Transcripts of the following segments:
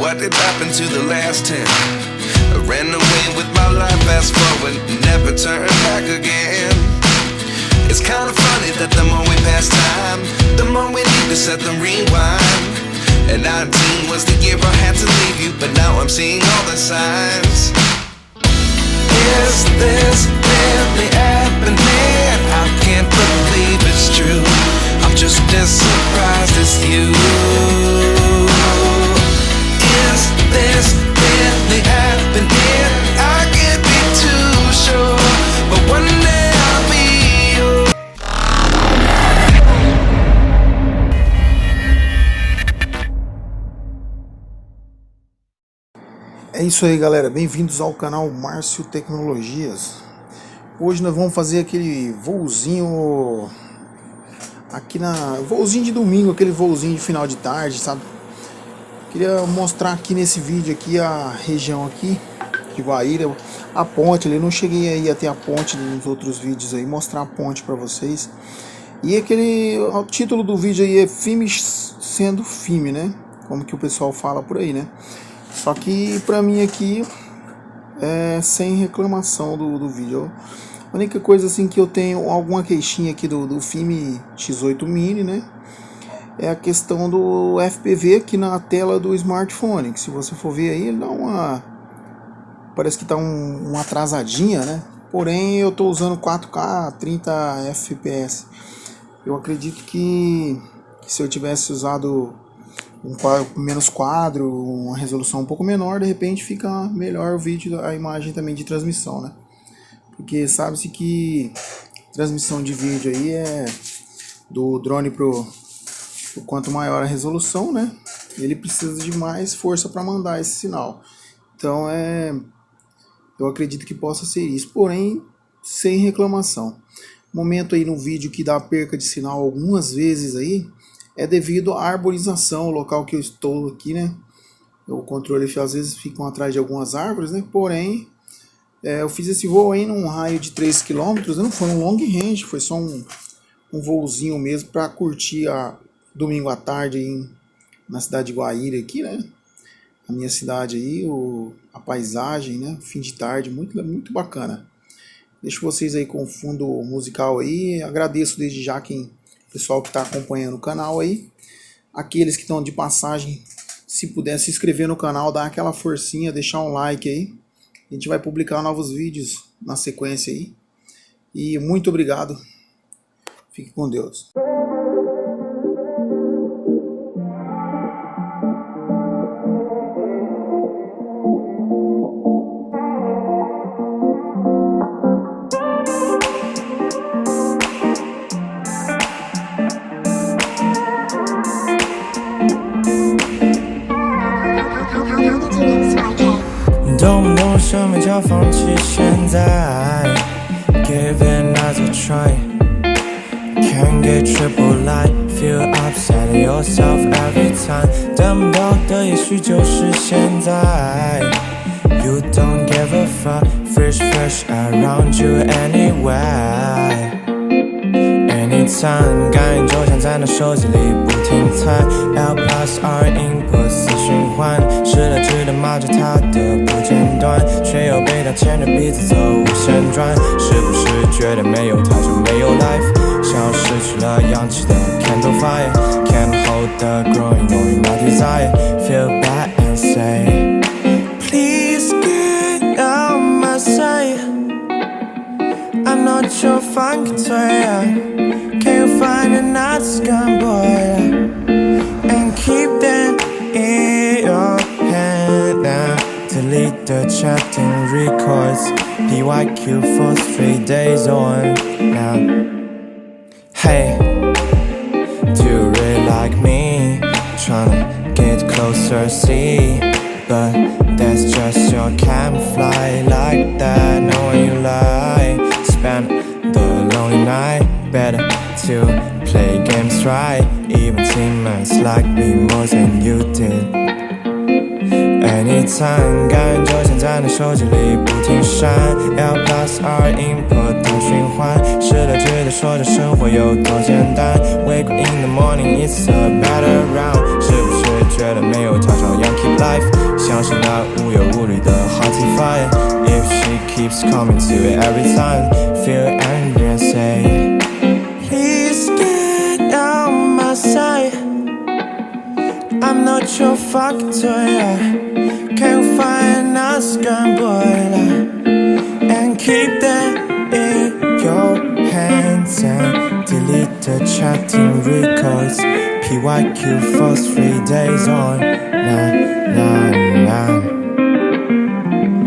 what did happen to the last 10? I ran away with my life, fast forward, never turn back again. It's kind of funny that the more we pass time, the more we need to set them rewind. And 19 was the year I had to leave you, but now I'm seeing all the signs. Is this really happening? I can't believe it's true. I'm just as surprised as you. Is this really happening? I can't be too sure, but one day I'll be yours. É isso aí, galera, bem-vindos ao canal Marcio Tecnologias. Hoje nós vamos fazer aquele voozinho aqui voozinho de domingo, aquele voozinho de final de tarde, sabe? Queria mostrar aqui nesse vídeo aqui a região aqui de Guaíra, a ponte ali. Eu não cheguei aí até a ponte nos outros vídeos aí, mostrar a ponte para vocês. E o título do vídeo aí é Fimi sendo Fimi, né? Como que o pessoal fala por aí, né? Só que pra mim aqui é sem reclamação do vídeo. A única coisa assim que eu tenho alguma queixinha aqui do Fimi X8 Mini, né? É a questão do FPV aqui na tela do smartphone. Que se você for ver aí, ele dá parece que tá uma atrasadinha, né? Porém eu tô usando 4K 30 FPS. Eu acredito que se eu tivesse usado menos quadro, uma resolução um pouco menor, de repente fica melhor o vídeo, a imagem também de transmissão, né? Porque sabe-se que transmissão de vídeo aí é do drone pro quanto maior a resolução, né? Ele precisa de mais força para mandar esse sinal. Então eu acredito que possa ser isso, porém sem reclamação. Momento aí no vídeo que dá perca de sinal algumas vezes aí é devido à arborização, o local que eu estou aqui, né? O controle às vezes fica atrás de algumas árvores, né? Porém, eu fiz esse voo aí num raio de 3 km, não foi um long range, foi só um voozinho mesmo para curtir domingo à tarde aí na cidade de Guaíra aqui, né? A minha cidade aí, a paisagem, né? Fim de tarde, muito, muito bacana. Deixo vocês aí com o fundo musical aí, agradeço desde já pessoal que está acompanhando o canal aí. Aqueles que estão de passagem, se puder se inscrever no canal, dar aquela forcinha, deixar um like aí. A gente vai publicar novos vídeos na sequência aí. E muito obrigado. Fique com Deus.懂不懂什么叫放弃现在 Give it another try Can't get triple light Feel upset at yourself every time 等不到的也许就是现在 You don't give a fuck Fresh around you anyway Anytime 感应就像在那手机里不停猜 L plus R input 死循环失了智的骂着他的不间断却又被他牵着鼻子走无限转是不是觉得没有他就没有 life 像失去了氧气的 candle fire Can't hold the growing knowing my desire Feel bad and say Please get out my sight I'm not your fun Can you find another scum boy And keep that in your hand now Delete the chatting records PYQ for 3 days on now Hey, do you really like me? Tryna get closer, see But that's just your camouflage Like that, knowing you lie Spend the lonely night Better to play games right Even teammates like me more than you did Anytime 感应就像在那手机里不停闪 L plus R input 等循环失了智的说着生活有多简单 Wake up in the morning it's a better round 是不是觉得没有他照样 keep life， 享受那无忧无虑的 hearty fire。 If she keeps coming to it every time, feel angry and say, please get out my sight. I'm not your fucking toy. Can't find a scam boy and keep that in your hands and delete the chatting records. PYQ for 3 days on. Nah, nah, nah.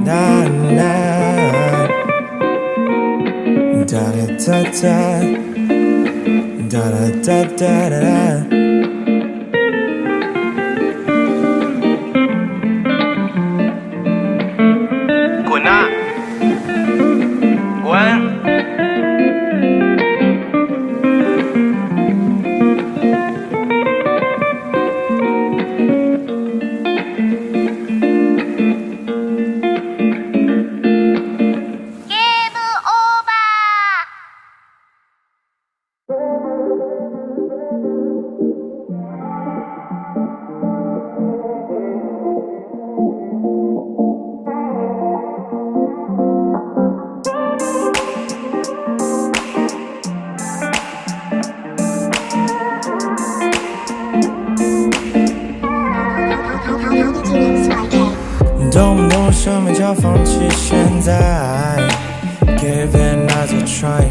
Nah, nah. Da da da da. Da da da da da da. 滚啊！滚！动不动什么叫放弃？现在 give it another try.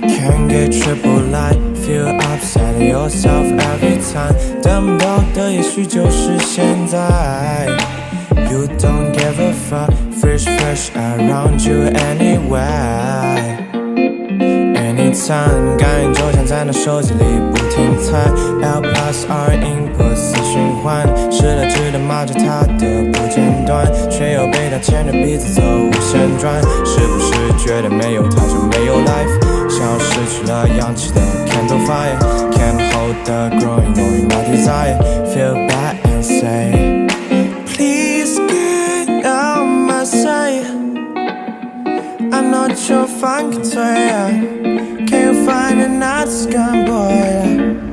Can't get triple light. Feel upset at yourself every time. 等不到的也许就是现在。You don't give a fuck. Fresh around you anyway. Anytime 感应就像在那手机里不停猜 L plus R input 四循环，失了智的骂着它的不间断，却又被它牵着鼻子走无限转。是不是觉得没有它就没有 life？ 像失去了氧气的 candle fire. Can't hold the growing knowing my desire. Feel bad and say, please get out my sight. I'm not your fucking toy. Can you find another scum boy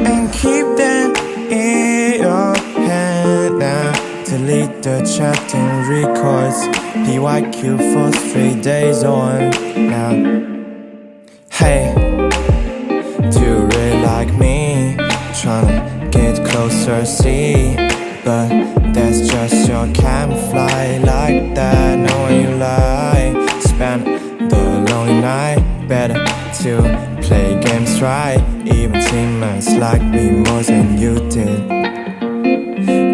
and keep them in your hand now? Delete the chatting records. PYQ for 3 days on now. Hey, do you really like me? Tryna get closer, see, but that's just your camouflage like that. Knowing you lie, spend the lonely night. Better to play games right. Even teammates like me more than you did.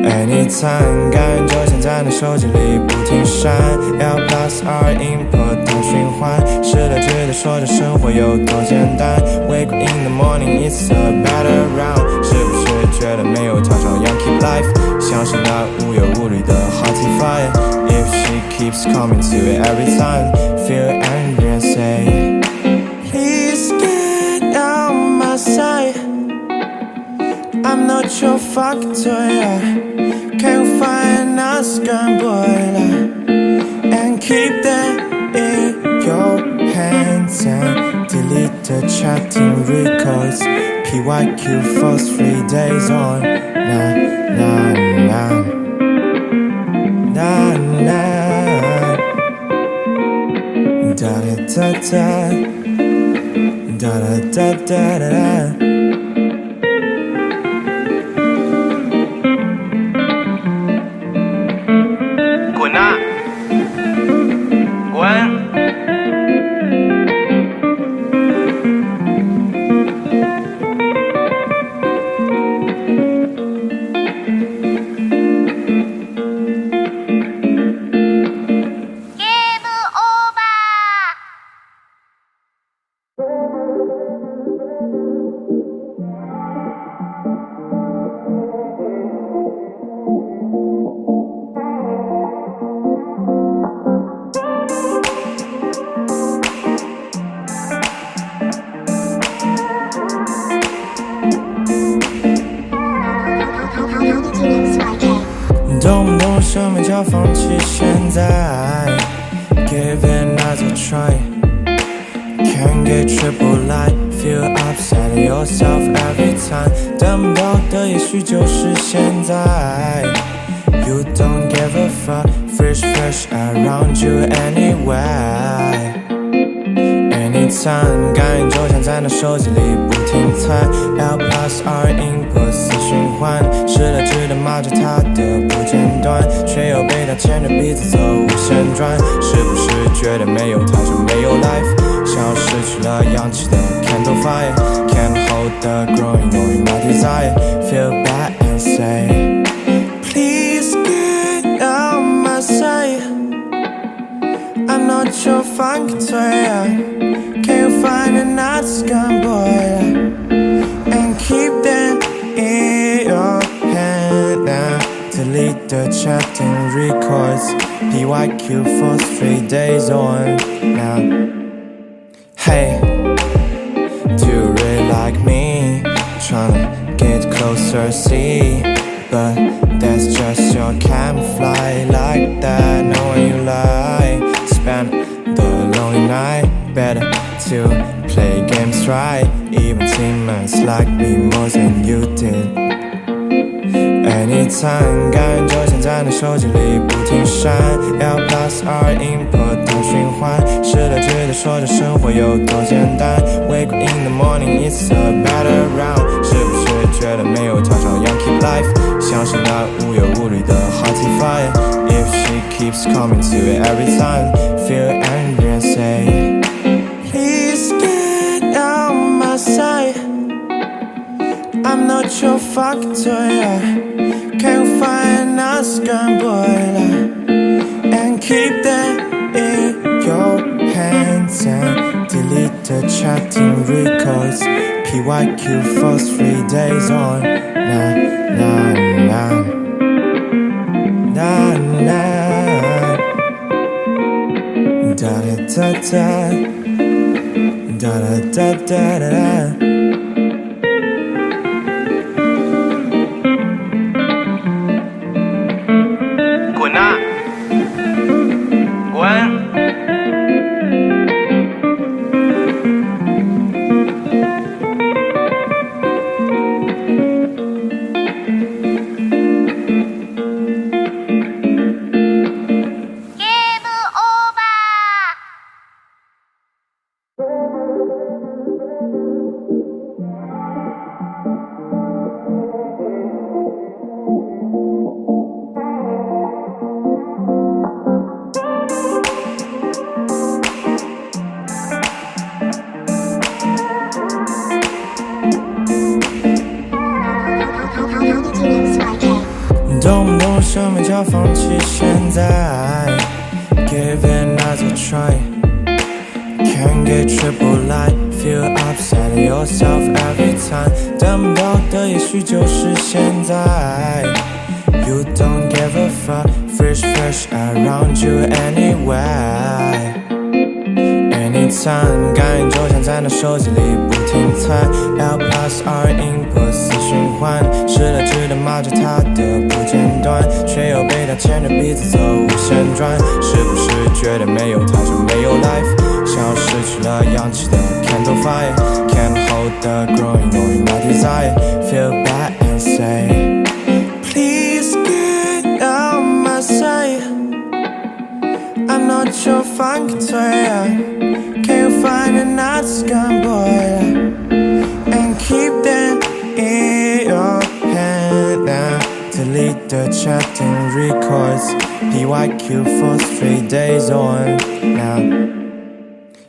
Anytime 感应就像在那手机里不停闪 L plus R input 的循环，失了智的说着生活有多简单。 Wake up in the morning, it's a better round. 是不是觉得没有它照样 keep life？ 享受那无忧无虑的 hearty fire. If she keeps coming to it every time, feel angry and say, please get out my sight. I'm not your fucking toy. Can't find a scam boy and keep that in your hands and delete the chatting records. PYQ for 3 days on. Nah, nah, nah. Nah, nah. Da da da da. Da da da da da. 滚啊！滚！动不动什么叫放弃？现在 give it another try. Can't get triple light. Feel upset at yourself every time. 等不到的也许就是现在。You don't give a fuck, fresh around you anyway。Anytime， 感应就像在那手机里不停猜 L plus R input 四循环，试了直的骂着它的不间断，却又被它牵着鼻子走无限转。是不是觉得没有它就没有 life？ 像失去了氧气的 candle fire， Can't hold the growing knowing my desire， Feel bad and say Please get out my sight。I'm not your funky toy，Can you find another scum boy and keep them in your hand now? Delete the chatting records, PYQ for 3 days on now. Hey, do you really like me? Tryna get closer, see, but that's just your camouflage like that. Knowing you lie, spend the lonely night. Better to play games right, even teammates like me more than you did. Anytime， 感应就像在那手机里不停闪 L plus R input 的循环，试了直的说着生活有多简单 Wake up in the morning, it's a better round。 是不是觉得没有他照样 keep life， 像是那无忧无虑的 hearty fire。 If she keeps coming to it every time, feel angry and say Please get out my sight. I'm not your fucking toy. Can you find another scum boy and keep them in your hands and delete the chatting records. PYQ for 3 days on. Nah, nah, nah. Nah, nah. Da da da da. Da da da da da da.滚啊！滚！懂不懂什么叫放弃现在 Give it another try Can't get triple light Feel upset at yourself every time 等不到的也许就是现在 You don't give a fuck Fresh around you anyway Anytime 感应就像在那手机里不停猜 L plus R input 四循环试了直的骂着它的不间断却又被它牵着鼻子走无限转是不是觉得没有它就没有 life 像失去了氧气的 candle fire Can't hold the growing knowing my desire Feel bad and say Please get out my sight I'm not your funky toy Can you find another scum boy and keep them in your hand now? Delete the chatting records, PYQ for 3 days on now.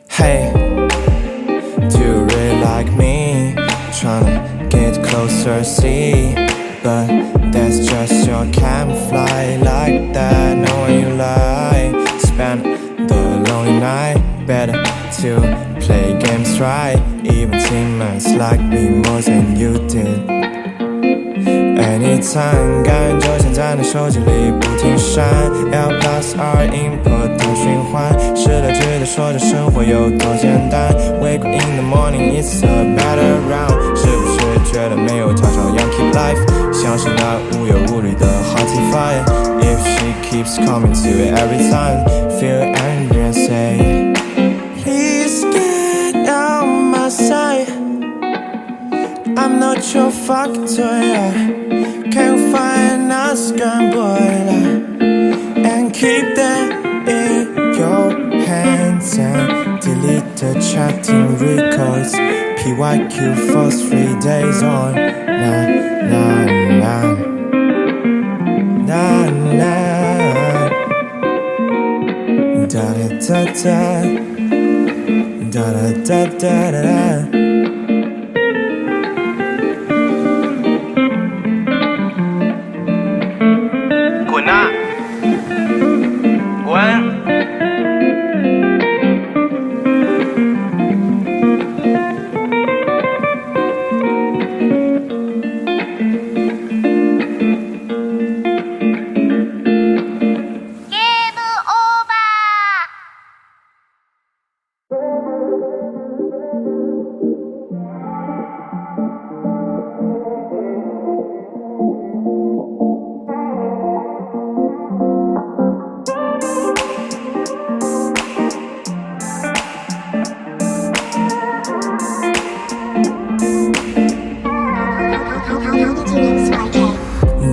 Hey, do you really like me? Tryna get closer, see, but that's just your camouflage like that. Knowing you lie, spend the lonely night. Better to play games right, even teammates like me more than you did. Anytime 感应就像在那手机里不停闪 L plus R input 的循环试了直的说着生活有多简单 Wake up in the morning, it's a better round 是不是觉得没有它照样 keep life 像是那无忧无虑的 hearty fire If she keeps coming to it every time Feel angry and say Please get out my sight I'm not your fucking toy Can you find another scum boy chatting records. PYQ for 3 days on. Nah, nah, nah. Nah, nah. Da da da da. Da da da da da da.滚啊！滚！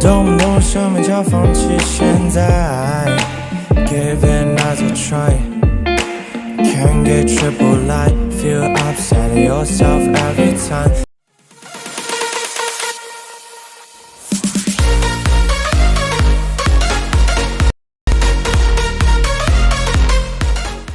懂不懂什么叫放弃现在 Give it another try Can't get triple light Feel upset at yourself every